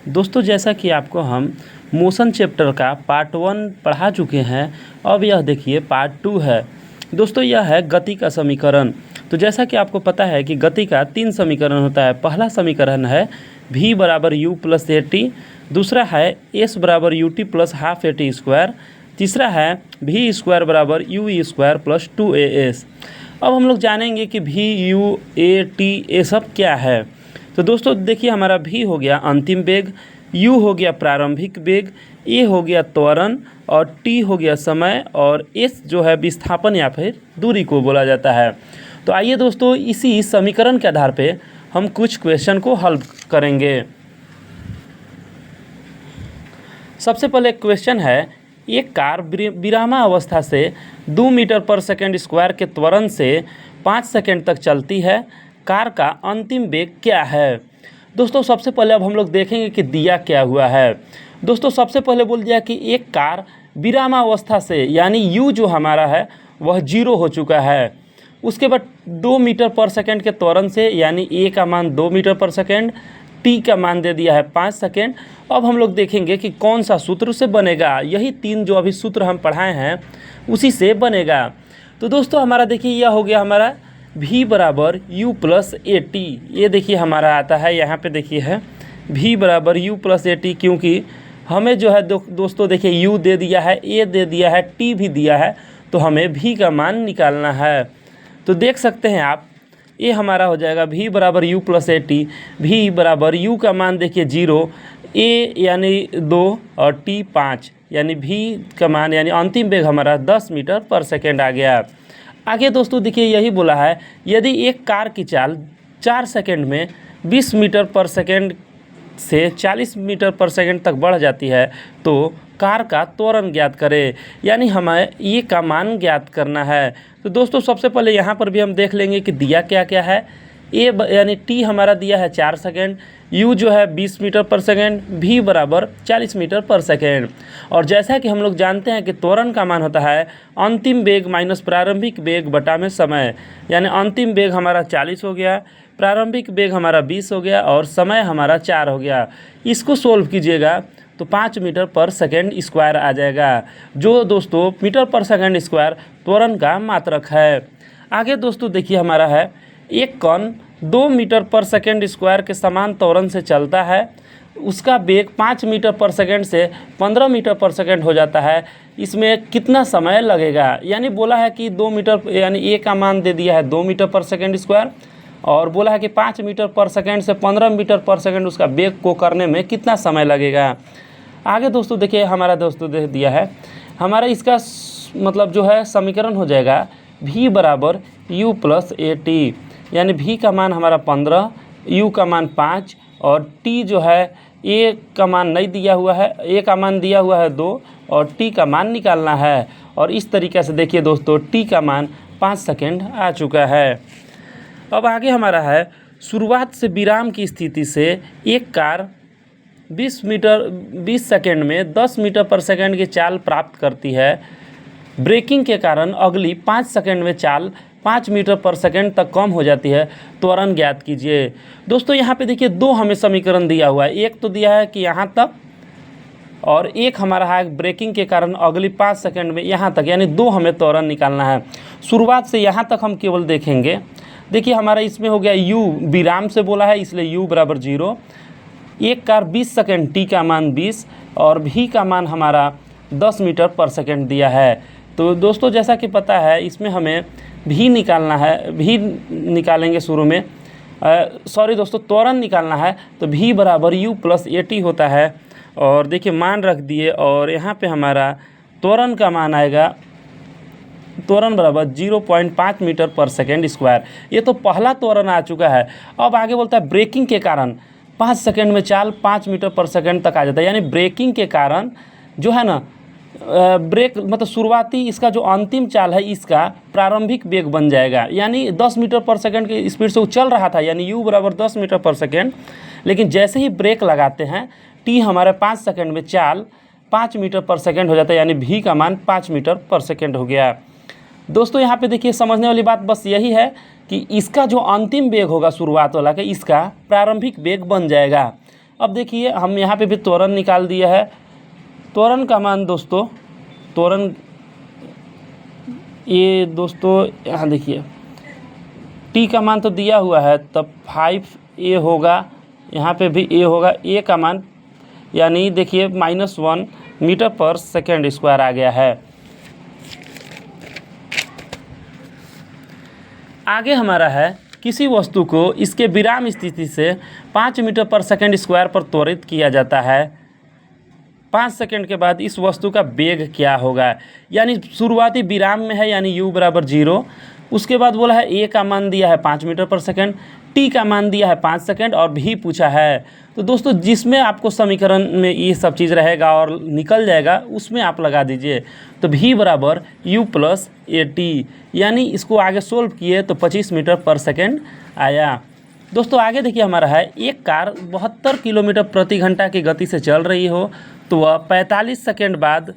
दोस्तों जैसा कि आपको हम मोशन चैप्टर का पार्ट 1 पढ़ा चुके हैं। अब यह देखिए पार्ट 2 है। दोस्तों यह है गति का समीकरण। तो जैसा कि आपको पता है कि गति का 3 समीकरण होता है। पहला समीकरण है v बराबर u प्लस ए टी, दूसरा है s बराबर U T plus half A T square, तीसरा है v स्क्वायर बराबर you E square plus 2as। अब हम लोग जानेंगे कि v u a t ये सब क्या है। तो दोस्तों देखिए हमारा v हो गया अंतिम वेग, u हो गया प्रारंभिक वेग, a हो गया त्वरण और t हो गया समय और s जो है विस्थापन या फिर दूरी को बोला जाता है। तो आइए दोस्तों इसी समीकरण के आधार पे हम कुछ क्वेश्चन को हल करेंगे। सबसे पहले क्वेश्चन है, एक कार विरामावस्था से 2 मीटर पर सेकंड स्क्वायर के त्वरण से 5 सेकंड तक चलती है। कार का अंतिम वेग क्या है। दोस्तों सबसे पहले अब हम लोग देखेंगे कि दिया क्या हुआ है। दोस्तों सबसे पहले बोल दिया कि एक कार विरामावस्था से यानी u जो हमारा है वह 0 हो चुका है। उसके बाद 2 मीटर पर सेकंड के त्वरण से यानी a का मान 2 मीटर पर सेकंड, t का मान दे दिया है 5 सेकंड। अब हम लोग देखेंगे कि कौन सा सूत्र से बनेगा। यही 3 जो अभी सूत्र हम पढ़ाए हैं उसी से बनेगा। तो दोस्तों हमारा देखिए यह हो गया हमारा v बराबर u प्लस ए टी। ये देखिए हमारा आता है यहाँ पे देखिए है v बराबर u प्लस ए टी, क्योंकि हमें जो है दोस्तों देखिए u दे दिया है, a दे दिया है, t भी दिया है, तो हमें v का मान निकालना है। तो देख सकते हैं आप ये हमारा हो जाएगा v बराबर u plus A T. v बराबर u का मान देखिए 0, a यानी 2 और t 5 यानी v का मान यानी अंतिम वेग हमारा 10 मीटर पर सेकेंड आ गया। आगे दोस्तों देखिए यही बोला है, यदि एक कार की चाल 4 सेकेंड में 20 मीटर पर सेकेंड से 40 मीटर पर सेकेंड तक बढ़ जाती है तो कार का त्वरण ज्ञात करें, यानी हमें ये का मान ज्ञात करना है। तो दोस्तों सबसे पहले यहाँ पर भी हम देख लेंगे कि दिया क्या क्या है। ए यानी टी हमारा दिया है 4 सेकेंड, यू जो है 20 मीटर पर सेकेंड, भी बराबर 40 मीटर पर सेकेंड। और जैसा कि हम लोग जानते हैं कि त्वरण का मान होता है अंतिम वेग माइनस प्रारंभिक वेग बटा में समय, यानी अंतिम वेग हमारा 40 हो गया, प्रारंभिक वेग हमारा 20 हो गया और समय हमारा 4 हो गया। इसको सोल्व कीजिएगा तो 5 मीटर पर सेकेंड स्क्वायर आ जाएगा, जो दोस्तों मीटर पर सेकेंड स्क्वायर त्वरण का मात्रक है। आगे दोस्तों देखिए हमारा है, एक कण 2 मीटर पर सेकेंड स्क्वायर के समान त्वरण से चलता है, उसका वेग 5 मीटर पर सेकेंड से 15 मीटर पर सेकेंड हो जाता है। इसमें कितना समय लगेगा, यानी बोला है कि 2 मीटर यानी ए का मान दे दिया है 2 मीटर पर सेकेंड स्क्वायर और बोला है कि 5 मीटर पर सेकेंड से 15 मीटर पर सेकेंड उसका वेग को करने में कितना समय लगेगा। आगे दोस्तों देखिए हमारा दोस्तों दे दिया है, हमारा इसका मतलब जो है समीकरण हो जाएगा v बराबर u प्लस ए टी, यानी v का मान हमारा 15, u का मान 5 और t जो है a का मान नहीं दिया हुआ है, a का मान दिया हुआ है 2 और t का मान निकालना है। और इस तरीके से देखिए दोस्तों t का मान 5 सेकेंड आ चुका है। अब आगे हमारा है, शुरुआत से विराम की स्थिति से एक कार 20 सेकेंड में 10 मीटर पर सेकेंड की चाल प्राप्त करती है। ब्रेकिंग के कारण अगली 5 सेकेंड में चाल 5 मीटर पर सेकेंड तक कम हो जाती है, त्वरण ज्ञात कीजिए। दोस्तों यहाँ पे देखिए 2 हमें समीकरण दिया हुआ है, एक तो दिया है कि यहाँ तक और एक हमारा है ब्रेकिंग के कारण अगली 5 सेकेंड में यहाँ तक, यानी 2 हमें त्वरण निकालना है। शुरुआत से यहाँ तक हम केवल देखेंगे। देखिए हमारा इसमें हो गया u विराम से बोला है इसलिए u बराबर 0, एक कार 20 सेकेंड, t का मान 20 और v का मान हमारा 10 मीटर पर सेकेंड दिया है। तो दोस्तों जैसा कि पता है इसमें हमें v निकालना है, v निकालेंगे शुरू में, सॉरी दोस्तों त्वरण निकालना है तो v बराबर u प्लस ए टी होता है। और देखिए मान रख दिए और यहाँ पे हमारा त्वरण का मान आएगा, त्वरण बराबर 0.5 मीटर पर सेकेंड स्क्वायर। ये तो पहला त्वरण आ चुका है। अब आगे बोलता है ब्रेकिंग के कारण 5 सेकेंड में चाल 5 मीटर पर सेकेंड तक आ जाता है, यानी ब्रेकिंग के कारण जो है ना ब्रेक मतलब शुरुआती इसका जो अंतिम चाल है इसका प्रारंभिक वेग बन जाएगा, यानी 10 मीटर पर सेकेंड की स्पीड से वो चल रहा था, यानी u बराबर 10 मीटर पर सेकेंड, लेकिन जैसे ही ब्रेक लगाते हैं t हमारे 5 सेकेंड में चाल 5 मीटर पर सेकेंड हो जाता है, यानी v का मान 5 मीटर पर सेकेंड हो गया। दोस्तों यहाँ पे देखिए समझने वाली बात बस यही है कि इसका जो अंतिम वेग होगा शुरुआत वाला का, इसका प्रारंभिक वेग बन जाएगा। अब देखिए हम यहाँ पे भी त्वरण निकाल दिया है। त्वरण का मान दोस्तों, त्वरण ये दोस्तों यहाँ देखिए टी का मान तो दिया हुआ है, तब 5a होगा, यहाँ पे भी a होगा। a का मान यानी देखिए -1 मीटर पर सेकेंड स्क्वायर आ गया है। आगे हमारा है किसी वस्तु को इसके विराम स्थिति से 5 मीटर पर सेकेंड स्क्वायर पर त्वरित किया जाता है। 5 सेकेंड के बाद इस वस्तु का वेग क्या होगा, यानी शुरुआती विराम में है यानी u बराबर 0। उसके बाद बोला है a का मान दिया है 5 मीटर पर सेकेंड, t का मान दिया है 5 सेकेंड और v पूछा है। तो दोस्तों जिसमें आपको समीकरण में ये सब चीज़ रहेगा और निकल जाएगा उसमें आप लगा दीजिए। तो v बराबर u प्लस at, यानी इसको आगे सोल्व किए तो 25 मीटर पर सेकेंड आया। दोस्तों आगे देखिए हमारा है एक कार 72 किलोमीटर प्रति घंटा की गति से चल रही हो तो वह 45 सेकेंड बाद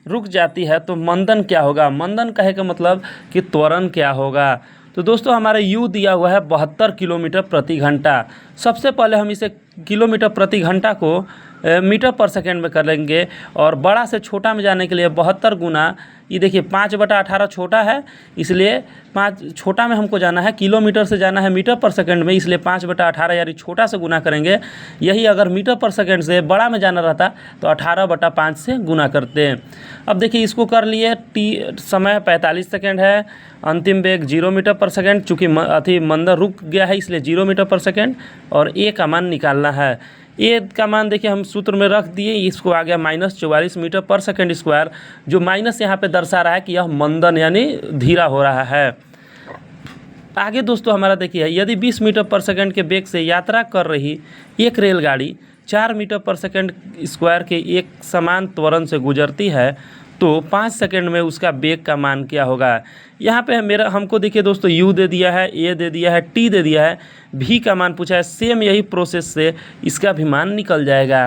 रुक जाती है, तो मंदन क्या होगा। मंदन कहे का मतलब कि त्वरण क्या होगा। तो दोस्तों हमारे u दिया हुआ है 72 किलोमीटर प्रति घंटा। सबसे पहले हम इसे किलोमीटर प्रति घंटा को मीटर पर सेकेंड में कर लेंगे और बड़ा से छोटा में जाने के लिए 72 गुना, ये देखिए 5/18 छोटा है, इसलिए 5 छोटा में हमको जाना है, किलोमीटर से जाना है मीटर पर सेकेंड में, इसलिए 5/18 यानी छोटा से गुना करेंगे। यही अगर मीटर पर सेकेंड से बड़ा में जाना रहता तो 18/5 से गुना करते हैं। अब देखिए इसको कर लिए, टी समय 45 सेकेंड है, अंतिम वेग 0 मीटर पर सेकेंड, चूँकि मंदन रुक गया है इसलिए 0 मीटर पर सेकेंड, और ए का मान निकालना है। ए का मान देखिए हम सूत्र में रख दिए, इसको आ गया -44 मीटर पर सेकेंड स्क्वायर, जो माइनस यहाँ पे दर्शा रहा है कि यह मंदन यानी धीरा हो रहा है। आगे दोस्तों हमारा देखिए यदि 20 मीटर पर सेकेंड के वेग से यात्रा कर रही एक रेलगाड़ी 4 मीटर पर सेकेंड स्क्वायर के एक समान त्वरण से गुजरती है तो 5 सेकेंड में उसका वेग का मान क्या होगा। यहाँ पे हमको देखिए दोस्तों u दे दिया है, a दे दिया है, t दे दिया है, v का मान पूछा है। सेम यही प्रोसेस से इसका भी मान निकल जाएगा।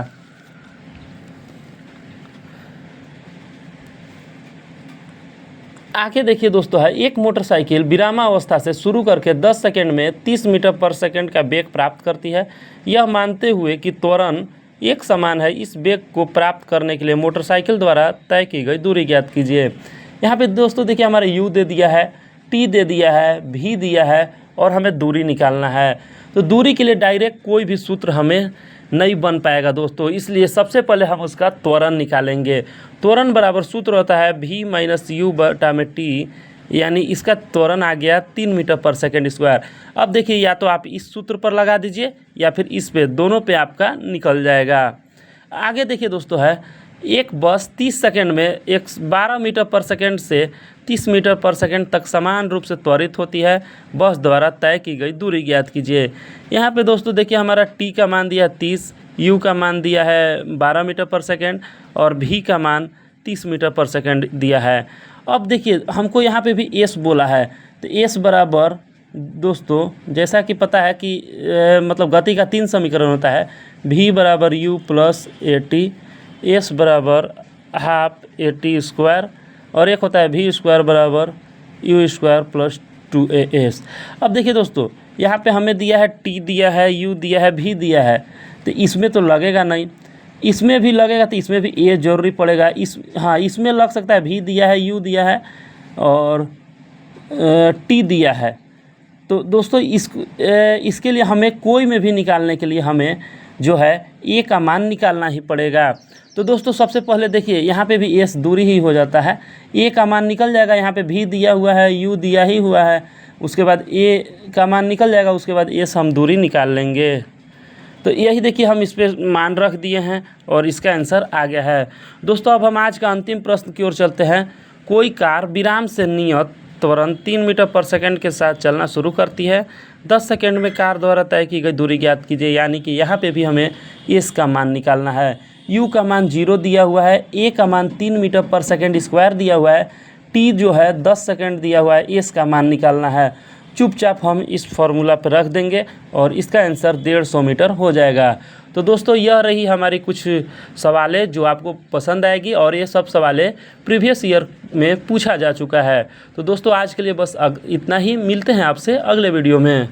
आगे देखिए दोस्तों है एक मोटरसाइकिल विरामावस्था से शुरू करके 10 सेकेंड में 30 मीटर पर सेकेंड का वेग प्राप्त करती है। यह मानते हुए कि त्वरण एक समान है, इस वेग को प्राप्त करने के लिए मोटरसाइकिल द्वारा तय की गई दूरी ज्ञात कीजिए। यहाँ पे दोस्तों देखिए हमारे u दे दिया है, t दे दिया है, v दिया है और हमें दूरी निकालना है। तो दूरी के लिए डायरेक्ट कोई भी सूत्र हमें नहीं बन पाएगा दोस्तों, इसलिए सबसे पहले हम उसका त्वरण निकालेंगे। त्वरण बराबर सूत्र होता है v माइनस u बटा में t, यानी इसका त्वरण आ गया 3 मीटर पर सेकेंड स्क्वायर। अब देखिए या तो आप इस सूत्र पर लगा दीजिए या फिर इस पे, दोनों पे आपका निकल जाएगा। आगे देखिए दोस्तों है एक बस 30 सेकेंड में 12 मीटर पर सेकेंड से 30 मीटर पर सेकेंड तक समान रूप से त्वरित होती है। बस द्वारा तय की गई दूरी ज्ञात कीजिए। यहाँ पे दोस्तों देखिए हमारा t का मान दिया 30, u का मान दिया है 12 मीटर पर सेकेंड और v का मान 30 मीटर पर सेकेंड दिया है। अब देखिए हमको यहाँ पे भी s बोला है, तो s बराबर दोस्तों जैसा कि पता है कि मतलब गति का 3 समीकरण होता है, v बराबर u प्लस at, s बराबर हाफ at स्क्वायर और एक होता है v स्क्वायर बराबर u स्क्वायर प्लस 2as। अब देखिए दोस्तों यहाँ पे हमें दिया है t दिया है, u दिया है, v दिया है, तो इसमें तो लगेगा नहीं, इसमें भी लगेगा तो इसमें भी a जरूरी पड़ेगा। इसमें लग सकता है, v दिया है, u दिया है और t दिया है। तो दोस्तों इसके लिए हमें कोई में भी निकालने के लिए हमें जो है a का मान निकालना ही पड़ेगा। तो दोस्तों सबसे पहले देखिए यहाँ पे भी s दूरी ही हो जाता है, a का मान निकल जाएगा। यहाँ पे v दिया हुआ है, u दिया ही हुआ है, उसके बाद a का मान निकल जाएगा, उसके बाद s हम दूरी निकाल लेंगे। तो यही देखिए हम इस पे मान रख दिए हैं और इसका आंसर आ गया है। दोस्तों अब हम आज का अंतिम प्रश्न की ओर चलते हैं। कोई कार विराम से नियत त्वरण 3 मीटर पर सेकंड के साथ चलना शुरू करती है। 10 सेकंड में कार द्वारा तय की गई दूरी ज्ञात कीजिए, यानी कि यहाँ पे भी हमें s का मान निकालना है। u का मान 0 दिया हुआ है, a का मान 3 मीटर पर सेकंड स्क्वायर दिया हुआ है, t जो है 10 सेकंड दिया हुआ है, s का मान निकालना है। चुपचाप हम इस फॉर्मूला पर रख देंगे और इसका आंसर 150 मीटर हो जाएगा। तो दोस्तों यह रही हमारी कुछ सवालें जो आपको पसंद आएगी और ये सब सवालें प्रीवियस ईयर में पूछा जा चुका है। तो दोस्तों आज के लिए बस इतना ही, मिलते हैं आपसे अगले वीडियो में।